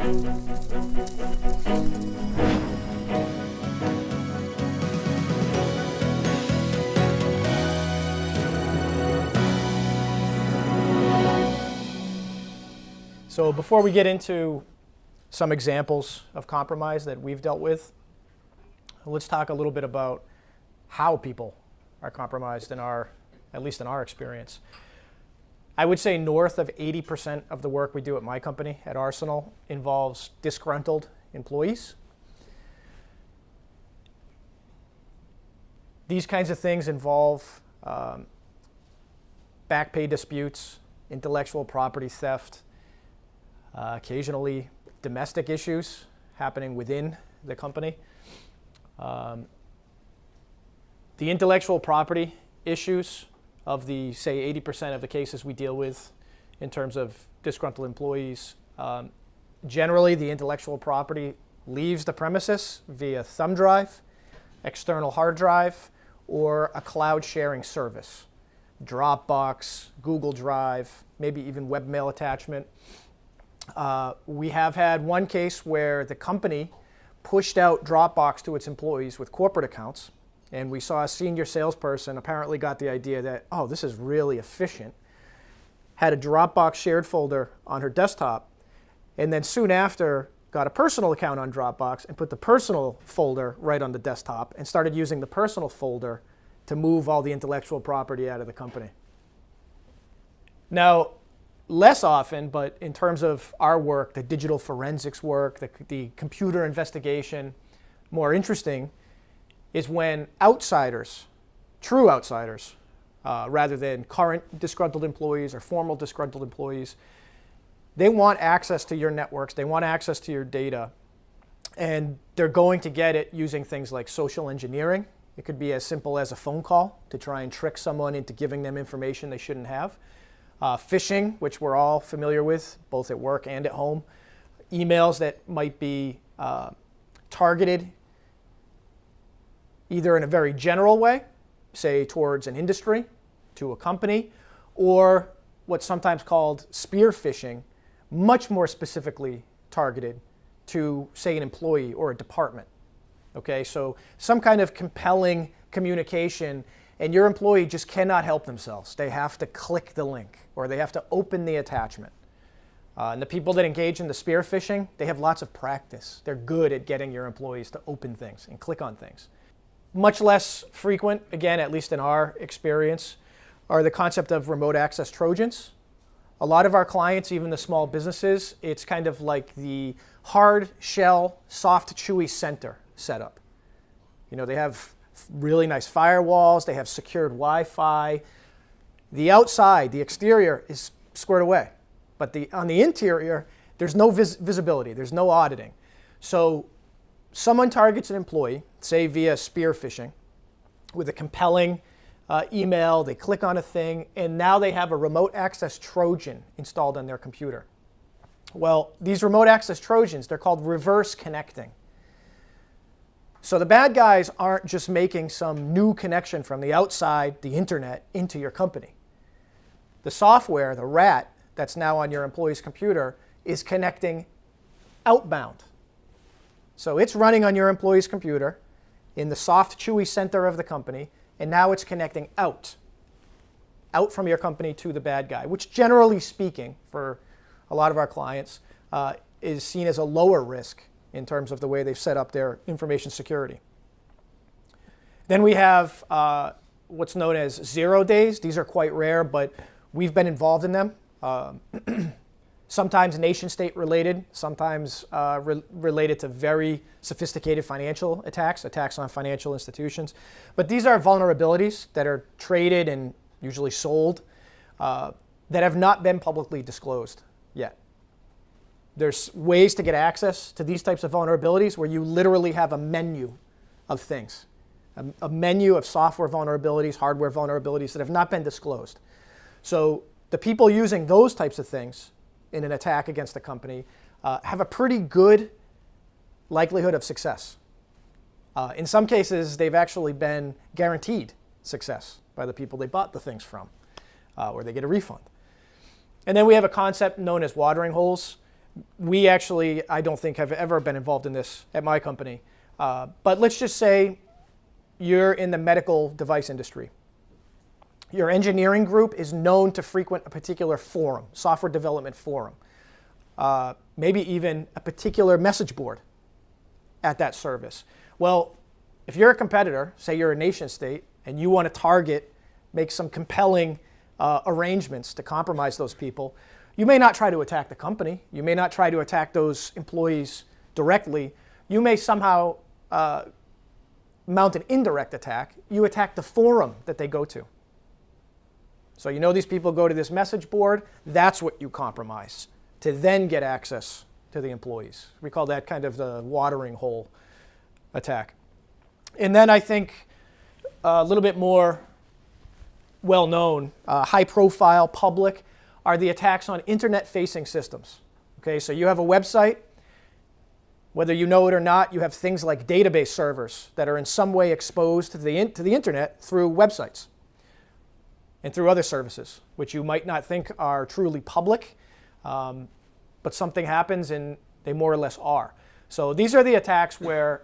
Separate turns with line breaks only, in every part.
So before we get into some examples of compromise that we've dealt with, let's talk a little bit about how people are compromised at least in our experience. I would say north of 80% of the work we do at my company, at Arsenal, involves disgruntled employees. These kinds of things involve back pay disputes, intellectual property theft, occasionally domestic issues happening within the company. The intellectual property issues of the, say, 80% of the cases we deal with in terms of disgruntled employees, generally the intellectual property leaves the premises via thumb drive, external hard drive, or a cloud sharing service. Dropbox, Google Drive, maybe even webmail attachment. We have had one case where the company pushed out Dropbox to its employees with corporate accounts, and we saw a senior salesperson apparently got the idea that, oh, this is really efficient, had a Dropbox shared folder on her desktop, and then soon after got a personal account on Dropbox and put the personal folder right on the desktop and started using the personal folder to move all the intellectual property out of the company. Now, less often, but in terms of our work, the digital forensics work, the computer investigation, more interesting, is when outsiders, true outsiders, rather than current disgruntled employees or formal disgruntled employees, they want access to your networks, they want access to your data, and they're going to get it using things like social engineering. It could be as simple as a phone call to try and trick someone into giving them information they shouldn't have. Phishing, which we're all familiar with, both at work and at home. Emails that might be targeted either in a very general way, say towards an industry, to a company, or what's sometimes called spear phishing, much more specifically targeted to, say, an employee or a department. Okay, so some kind of compelling communication, and your employee just cannot help themselves. They have to click the link, or they have to open the attachment. And the people that engage in the spear phishing, they have lots of practice. They're good at getting your employees to open things and click on things. Much less frequent, again, at least in our experience, are the concept of remote access Trojans. A lot of our clients, even the small businesses, it's kind of like the hard shell, soft, chewy center setup. You know, they have really nice firewalls, they have secured Wi-Fi. The outside, the exterior is squared away, but on the interior, there's no visibility, there's no auditing. So someone targets an employee, say via spear phishing, with a compelling email, they click on a thing, and now they have a remote access Trojan installed on their computer. Well, these remote access Trojans, they're called reverse connecting. So the bad guys aren't just making some new connection from the outside, the internet, into your company. The software, the rat, that's now on your employee's computer is connecting outbound. So it's running on your employee's computer in the soft, chewy center of the company, and now it's connecting out from your company to the bad guy, which generally speaking, for a lot of our clients, is seen as a lower risk in terms of the way they've set up their information security. Then we have what's known as ZeroDays. These are quite rare, but we've been involved in them. Sometimes nation-state related, sometimes related to very sophisticated financial attacks on financial institutions. But these are vulnerabilities that are traded and usually sold that have not been publicly disclosed yet. There's ways to get access to these types of vulnerabilities where you literally have a menu of things, a menu of software vulnerabilities, hardware vulnerabilities that have not been disclosed. So the people using those types of things in an attack against a company have a pretty good likelihood of success. In some cases, they've actually been guaranteed success by the people they bought the things from, or they get a refund. And then we have a concept known as watering holes. We actually, I don't think, have ever been involved in this at my company. But let's just say you're in the medical device industry. Your engineering group is known to frequent a particular forum, software development forum, maybe even a particular message board at that service. Well, if you're a competitor, say you're a nation state, and you want to target, make some compelling arrangements to compromise those people, you may not try to attack the company. You may not try to attack those employees directly. You may somehow mount an indirect attack. You attack the forum that they go to. So you know these people go to this message board. That's what you compromise to then get access to the employees. We call that kind of the watering hole attack. And then I think a little bit more well-known, high-profile, public, are the attacks on internet-facing systems. Okay, so you have a website. Whether you know it or not, you have things like database servers that are in some way exposed to the internet through websites and through other services, which you might not think are truly public, but something happens and they more or less are. So these are the attacks where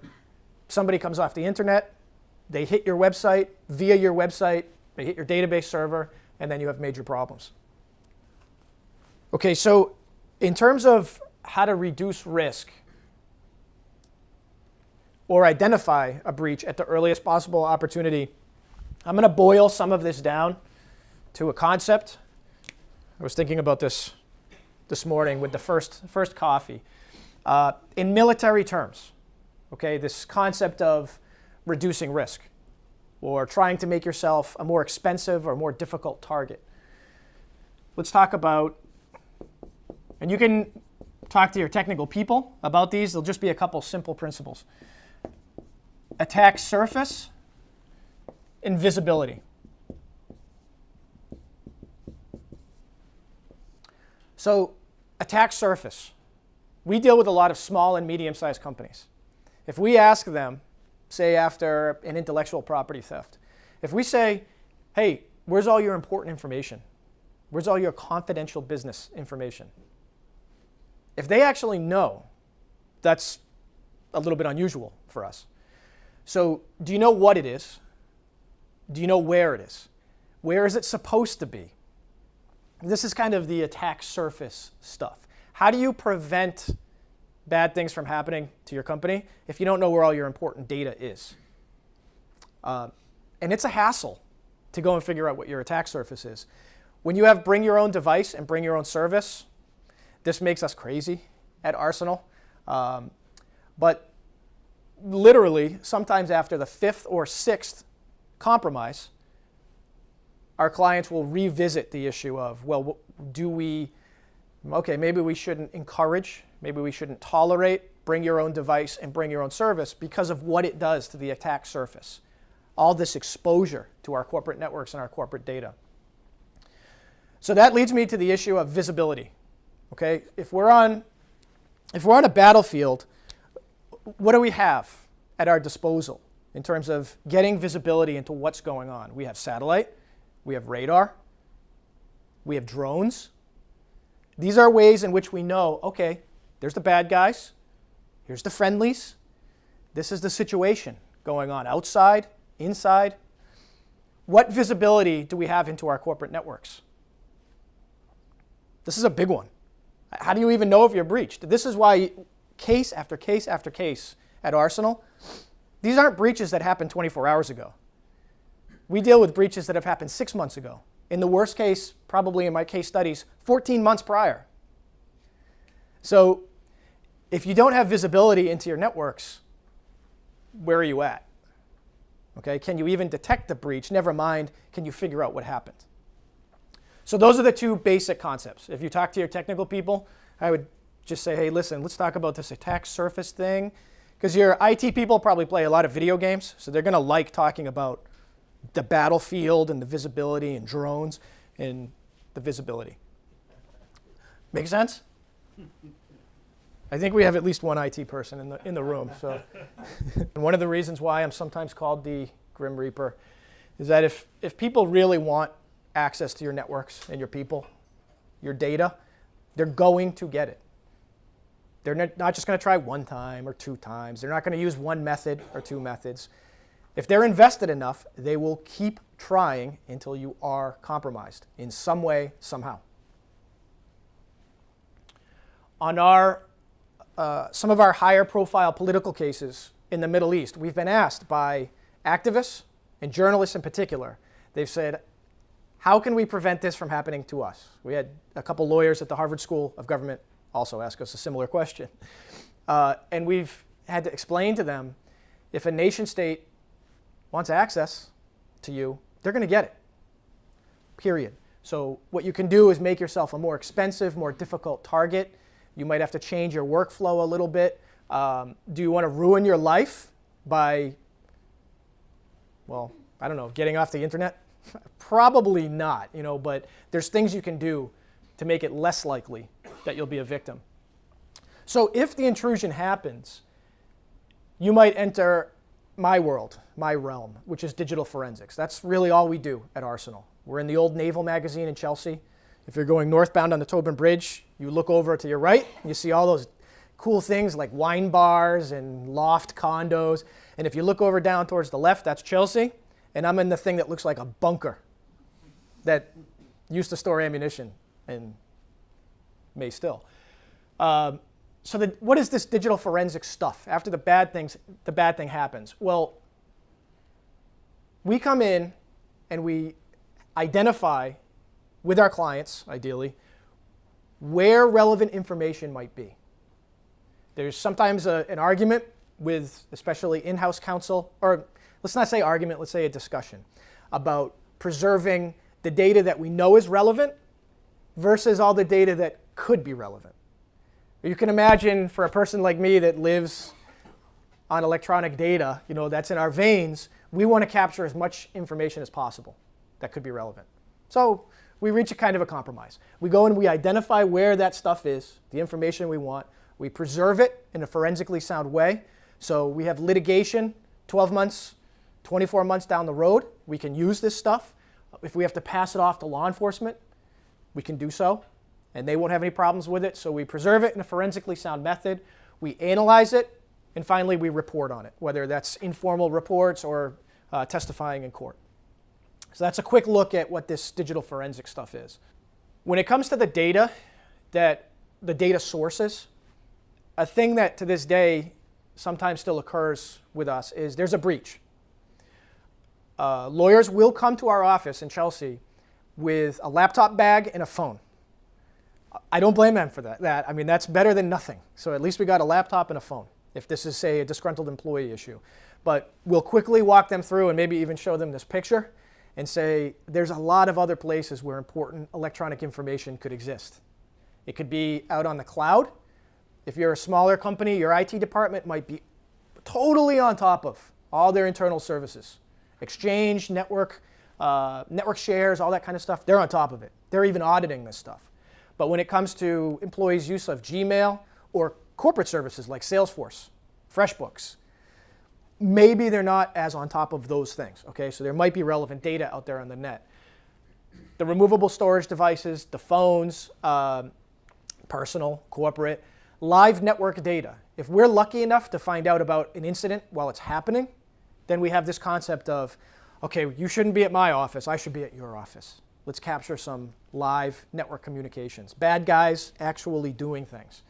somebody comes off the internet, they hit your website, via your website, they hit your database server, and then you have major problems. Okay, so in terms of how to reduce risk or identify a breach at the earliest possible opportunity, I'm going to boil some of this down to a concept. I was thinking about this morning with the first coffee. In military terms, okay, this concept of reducing risk or trying to make yourself a more expensive or more difficult target. Let's talk about, and you can talk to your technical people about these. There'll just be a couple simple principles. Attack surface and visibility. So attack surface. We deal with a lot of small and medium-sized companies. If we ask them, say after an intellectual property theft, if we say, hey, where's all your important information? Where's all your confidential business information? If they actually know, that's a little bit unusual for us. So do you know what it is? Do you know where it is? Where is it supposed to be? This is kind of the attack surface stuff. How do you prevent bad things from happening to your company if you don't know where all your important data is? And it's a hassle to go and figure out what your attack surface is. When you have bring your own device and bring your own service, this makes us crazy at Arsenal. But literally, sometimes after the 5th or 6th compromise, our clients will revisit the issue of, well, maybe we shouldn't encourage, maybe we shouldn't tolerate bring your own device and bring your own service because of what it does to the attack surface. All this exposure to our corporate networks and our corporate data. So that leads me to the issue of visibility. Okay, if we're on a battlefield, what do we have at our disposal in terms of getting visibility into what's going on? We have satellite, we have radar, we have drones. These are ways in which we know, okay, there's the bad guys, here's the friendlies, this is the situation going on outside, inside. What visibility do we have into our corporate networks? This is a big one. How do you even know if you're breached? This is why case after case after case at Arsenal, these aren't breaches that happened 24 hours ago. We deal with breaches that have happened 6 months ago. In the worst case, probably in my case studies, 14 months prior. So if you don't have visibility into your networks, where are you at? Okay, can you even detect the breach? Never mind, can you figure out what happened? So those are the two basic concepts. If you talk to your technical people, I would just say, hey, listen, let's talk about this attack surface thing. Because your IT people probably play a lot of video games, so they're going to like talking about the battlefield and the visibility and drones and the visibility. Make sense? I think we have at least one IT person in the room. So, and one of the reasons why I'm sometimes called the Grim Reaper is that if people really want access to your networks and your people, your data, they're going to get it. They're not just going to try one time or two times. They're not going to use one method or two methods. If they're invested enough, they will keep trying until you are compromised in some way, somehow. On some of our higher profile political cases in the Middle East, we've been asked by activists and journalists in particular. They've said, how can we prevent this from happening to us? We had a couple lawyers at the Harvard School of Government also ask us a similar question. And we've had to explain to them, if a nation state wants access to you, they're going to get it, period. So what you can do is make yourself a more expensive, more difficult target. You might have to change your workflow a little bit. Do you want to ruin your life by, well, I don't know, getting off the internet? Probably not, but there's things you can do to make it less likely that you'll be a victim. So if the intrusion happens, you might enter my world, my realm, which is digital forensics. That's really all we do at Arsenal. We're in the old Naval magazine in Chelsea. If you're going northbound on the Tobin Bridge, you look over to your right, and you see all those cool things like wine bars and loft condos. And if you look over down towards the left, that's Chelsea. And I'm in the thing that looks like a bunker that used to store ammunition and may still. What is this digital forensic stuff? After the bad thing happens. Well, we come in and we identify with our clients, ideally, where relevant information might be. There's sometimes an argument with especially in-house counsel, or let's not say argument, let's say a discussion about preserving the data that we know is relevant versus all the data that could be relevant. You can imagine for a person like me that lives on electronic data, that's in our veins, we want to capture as much information as possible that could be relevant. So we reach a kind of a compromise. We go and we identify where that stuff is, the information we want. We preserve it in a forensically sound way. So we have litigation 12 months, 24 months down the road. We can use this stuff. If we have to pass it off to law enforcement, we can do so. And they won't have any problems with it. So we preserve it in a forensically sound method. We analyze it. And finally, we report on it, whether that's informal reports or testifying in court. So that's a quick look at what this digital forensic stuff is. When it comes to the data sources, a thing that to this day sometimes still occurs with us is there's a breach. Lawyers will come to our office in Chelsea with a laptop bag and a phone. I don't blame them for that. That's better than nothing. So at least we got a laptop and a phone, if this is, say, a disgruntled employee issue. But we'll quickly walk them through and maybe even show them this picture and say, there's a lot of other places where important electronic information could exist. It could be out on the cloud. If you're a smaller company, your IT department might be totally on top of all their internal services. Exchange, network shares, all that kind of stuff, they're on top of it. They're even auditing this stuff. But when it comes to employees' use of Gmail or corporate services like Salesforce, FreshBooks, maybe they're not as on top of those things, okay? So there might be relevant data out there on the net. The removable storage devices, the phones, personal, corporate, live network data. If we're lucky enough to find out about an incident while it's happening, then we have this concept of, okay, you shouldn't be at my office, I should be at your office. Let's capture some live network communications. Bad guys actually doing things.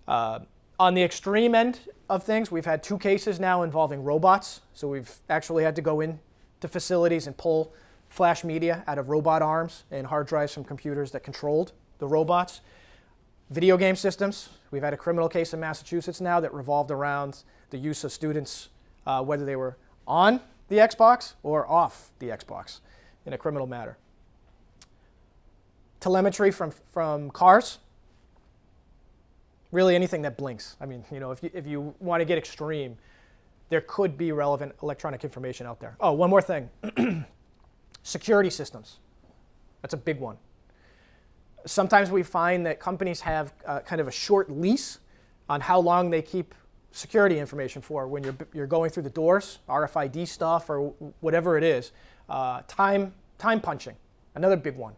On the extreme end of things, we've had 2 cases now involving robots. So we've actually had to go into facilities and pull flash media out of robot arms and hard drives from computers that controlled the robots. Video game systems. We've had a criminal case in Massachusetts now that revolved around the use of students, whether they were on the Xbox or off the Xbox in a criminal matter. Telemetry from cars. Really anything that blinks. If you want to get extreme, there could be relevant electronic information out there. Oh, one more thing. Security systems. That's a big one. Sometimes we find that companies have kind of a short lease on how long they keep security information for when you're going through the doors, RFID stuff or whatever it is. Time punching, another big one.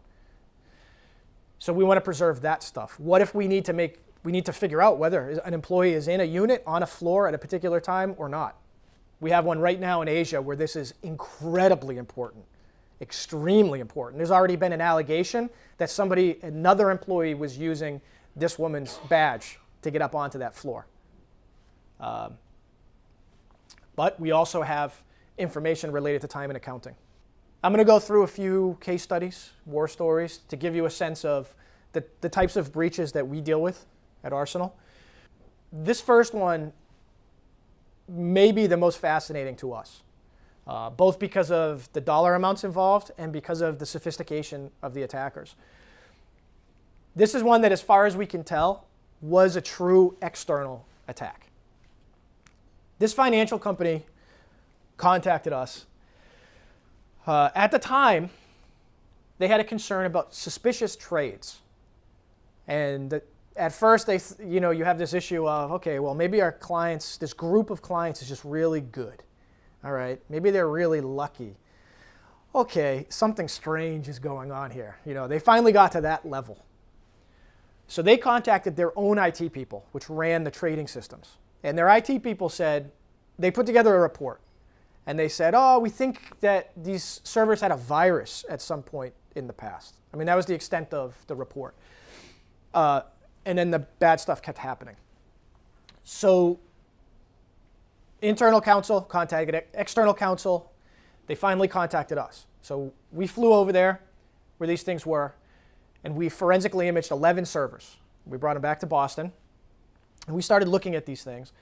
So we want to preserve that stuff. What if we need to make we need to figure out whether an employee is in a unit on a floor at a particular time or not. We have one right now in Asia where this is incredibly important, extremely important. There's already been an allegation that another employee was using this woman's badge to get up onto that floor. But we also have information related to time and accounting. I'm going to go through a few case studies, war stories, to give you a sense of the types of breaches that we deal with at Arsenal. This first one may be the most fascinating to us, both because of the dollar amounts involved and because of the sophistication of the attackers. This is one that, as far as we can tell, was a true external attack. This financial company contacted us. At the time, they had a concern about suspicious trades. And at first, you have this issue of, okay, well, maybe our clients, this group of clients is just really good. All right, maybe they're really lucky. Okay, something strange is going on here. They finally got to that level. So they contacted their own IT people, which ran the trading systems. And their IT people said, they put together a report. And they said, oh, we think that these servers had a virus at some point in the past. I mean, that was the extent of the report. And then the bad stuff kept happening. So internal counsel contacted external counsel. They finally contacted us. So we flew over there where these things were, and we forensically imaged 11 servers. We brought them back to Boston, and we started looking at these things.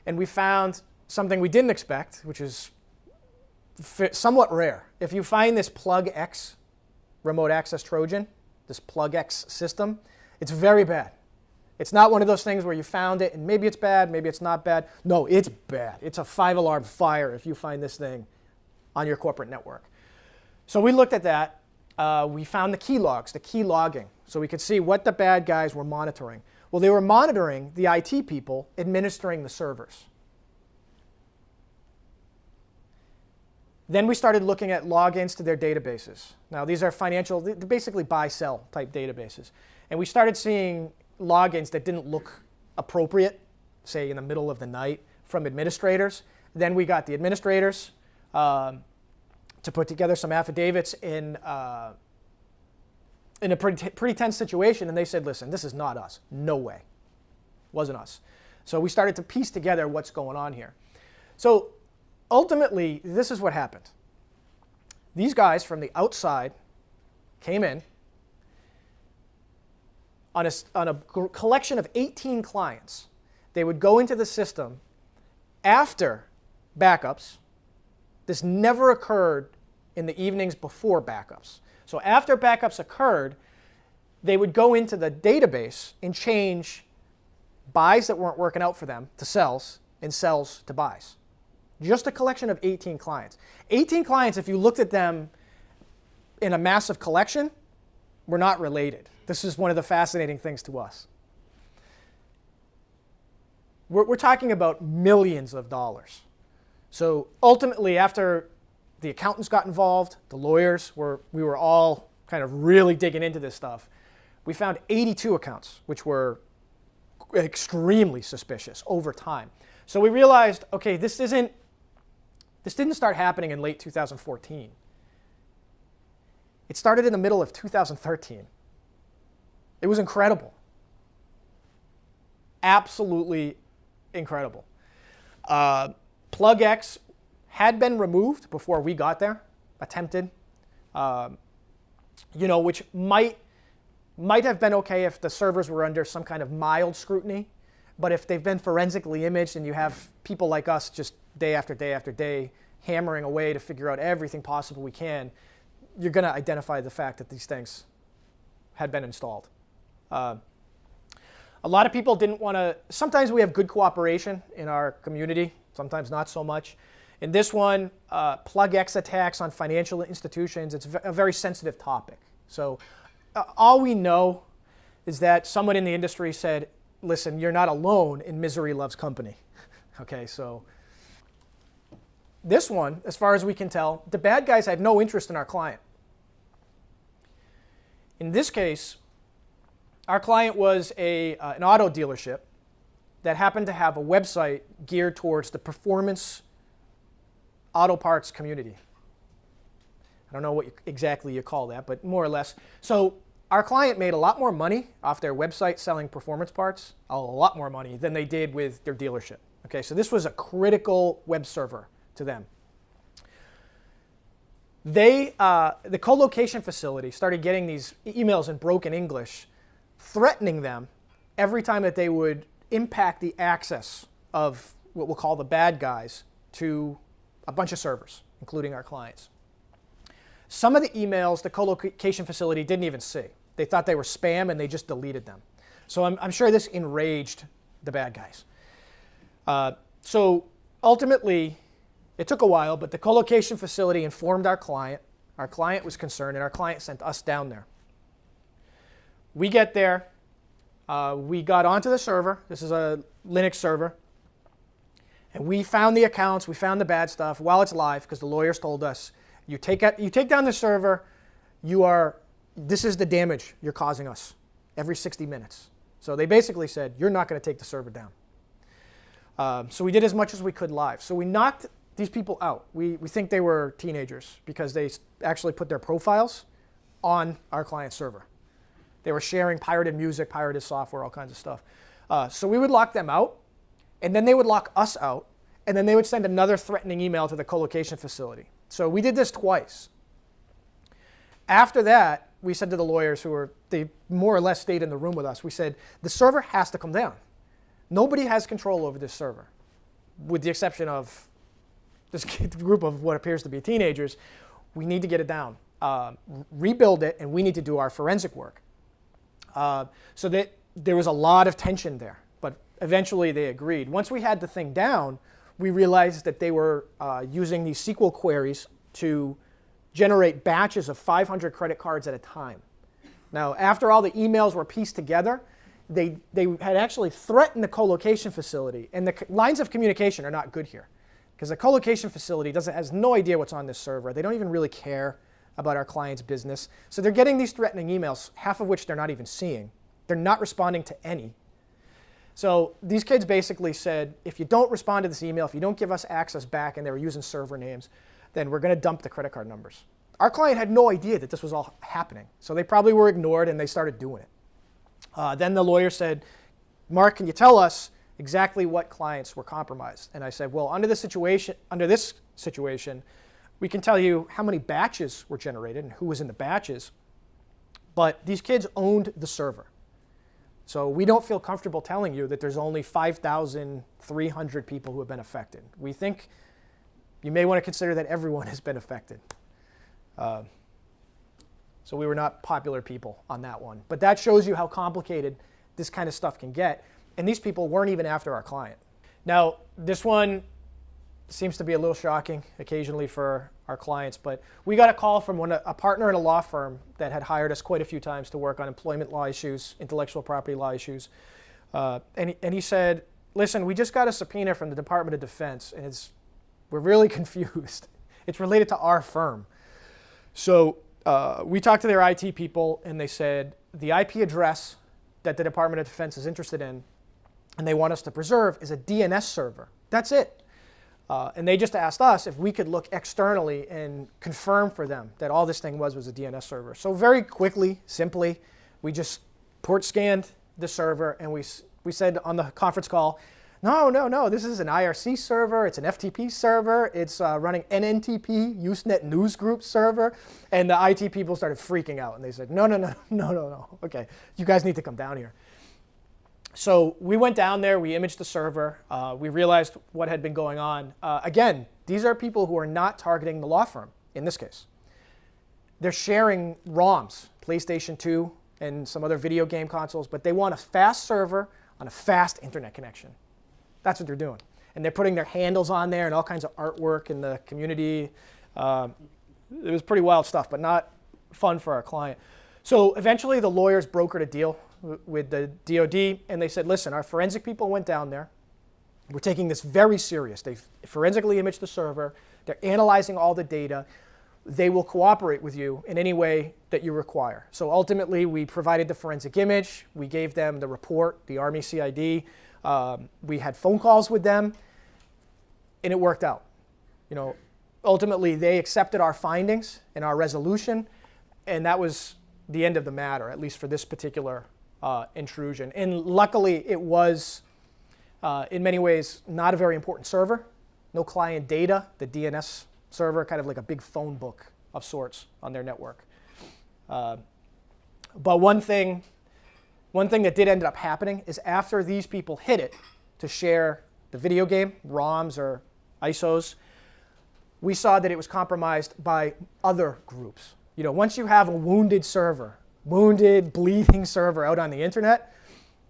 And we found something we didn't expect, which is somewhat rare. If you find this plug-X remote access Trojan, this plug-X system, it's very bad. It's not one of those things where you found it and maybe it's bad, maybe it's not bad. No, it's bad. It's a 5-alarm fire if you find this thing on your corporate network. So we looked at that. We found the key logs, the key logging, so we could see what the bad guys were monitoring. Well, they were monitoring the IT people administering the servers. Then we started looking at logins to their databases. Now, these are they're basically buy-sell type databases. And we started seeing logins that didn't look appropriate, say in the middle of the night, from administrators. Then we got the administrators to put together some affidavits in a pretty tense situation. And they said, listen, this is not us. No way. Wasn't us. So we started to piece together what's going on here. So ultimately, this is what happened. These guys from the outside came in on a collection of 18 clients. They would go into the system after backups. This never occurred in the evenings before backups. So after backups occurred, they would go into the database and change buys that weren't working out for them to sells and sells to buys. Just a collection of 18 clients. 18 clients, if you looked at them in a massive collection, were not related. This is one of the fascinating things to us. We're talking about millions of dollars. So ultimately, after the accountants got involved, the lawyers, we were all kind of really digging into this stuff. We found 82 accounts, which were extremely suspicious over time. So we realized, okay, this didn't start happening in late 2014. It started in the middle of 2013. It was incredible. Absolutely incredible. plug-X had been removed before we got there, attempted, which might have been okay if the servers were under some kind of mild scrutiny. But if they've been forensically imaged and you have people like us just day after day after day hammering away to figure out everything possible we can, you're going to identify the fact that these things had been installed. A lot of people didn't want to. Sometimes we have good cooperation in our community, sometimes not so much. In this one, plug-X attacks on financial institutions, it's a very sensitive topic. So all we know is that someone in the industry said, listen, you're not alone in misery loves company. Okay, so this one, as far as we can tell, the bad guys had no interest in our client. In this case, Our client was an auto dealership that happened to have a website geared towards the performance auto parts community. I don't know what exactly you call that, but more or less. So our client made a lot more money off their website selling performance parts, a lot more money than they did with their dealership. Okay, so this was a critical web server to them. The co-location facility started getting these emails in broken English threatening them every time that they would impact the access of what we'll call the bad guys to a bunch of servers, including our clients. Some of the emails the co-location facility didn't even see. They thought they were spam and they just deleted them. So I'm sure this enraged the bad guys. So ultimately, it took a while, but the co-location facility informed our client. Our client was concerned, and our client sent us down there. We get there. We got onto the server. This is a Linux server. And we found the accounts. We found the bad stuff while it's live, because the lawyers told us, you take down the server, this is the damage you're causing us every 60 minutes. So they basically said, you're not going to take the server down. So we did as much as we could live. So we knocked these people out. We think they were teenagers because they actually put their profiles on our client server. They were sharing pirated music, pirated software, all kinds of stuff. So we would lock them out, and then they would lock us out, and then they would send another threatening email to the co-location facility. So we did this twice. After that, we said to the lawyers they more or less stayed in the room with us, we said, the server has to come down. Nobody has control over this server, with the exception of this group of what appears to be teenagers. We need to get it down, rebuild it, and we need to do our forensic work. So that there was a lot of tension there, but eventually they agreed. Once we had the thing down, we realized that they were using these SQL queries to generate batches of 500 credit cards at a time. Now, after all the emails were pieced together, they had actually threatened the co-location facility, and the lines of communication are not good here, because the co-location facility has no idea what's on this server. They don't even really care about our client's business. So they're getting these threatening emails, half of which they're not even seeing. They're not responding to any. So these kids basically said, if you don't respond to this email, if you don't give us access back, and they were using server names, then we're going to dump the credit card numbers. Our client had no idea that this was all happening. So they probably were ignored, and they started doing it. Then the lawyer said, Mark, can you tell us exactly what clients were compromised? And I said, well, under this situation, we can tell you how many batches were generated and who was in the batches. But these kids owned the server. So we don't feel comfortable telling you that there's only 5,300 people who have been affected. We think you may want to consider that everyone has been affected. So we were not popular people on that one. But that shows you how complicated this kind of stuff can get. And these people weren't even after our client. Now, this one seems to be a little shocking occasionally for our clients, but we got a call from a partner in a law firm that had hired us quite a few times to work on employment law issues, intellectual property law issues. And he said, listen, we just got a subpoena from the Department of Defense, and we're really confused. It's related to our firm. So we talked to their IT people, and they said the IP address that the Department of Defense is interested in and they want us to preserve is a DNS server. That's it. And they just asked us if we could look externally and confirm for them that all this thing was a DNS server. So very quickly, simply, we just port scanned the server, and we said on the conference call, no, this is an IRC server, it's an FTP server, it's running NNTP, Usenet Newsgroup server, and the IT people started freaking out, and they said, no, okay, you guys need to come down here. So we went down there, we imaged the server, we realized what had been going on. Again, these are people who are not targeting the law firm, in this case. They're sharing ROMs, PlayStation 2 and some other video game consoles, but they want a fast server on a fast internet connection. That's what they're doing. And they're putting their handles on there and all kinds of artwork in the community. It was pretty wild stuff, but not fun for our client. So eventually the lawyers brokered a deal with the DOD, and they said, listen, our forensic people went down there. We're taking this very serious. They forensically imaged the server. They're analyzing all the data. they will cooperate with you in any way that you require. So ultimately, we provided the forensic image. We gave them the report, the Army CID. We had phone calls with them, and it worked out. You know, ultimately, they accepted our findings and our resolution, and that was the end of the matter, at least for this particular intrusion. And luckily, it was, in many ways, not a very important server. No client data, the DNS server, kind of like a big phone book of sorts on their network. But one thing that did end up happening is after these people hit it to share the video game, ROMs or ISOs, we saw that it was compromised by other groups. You know, once you have a wounded server, wounded, bleeding server out on the internet,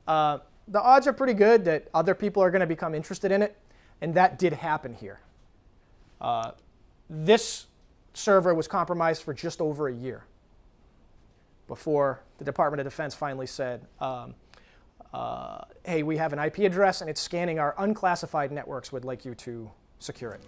the odds are pretty good that other people are going to become interested in it, and that did happen here. This server was compromised for just over a year before the Department of Defense finally said, hey, we have an IP address and it's scanning our unclassified networks. We'd like you to secure it.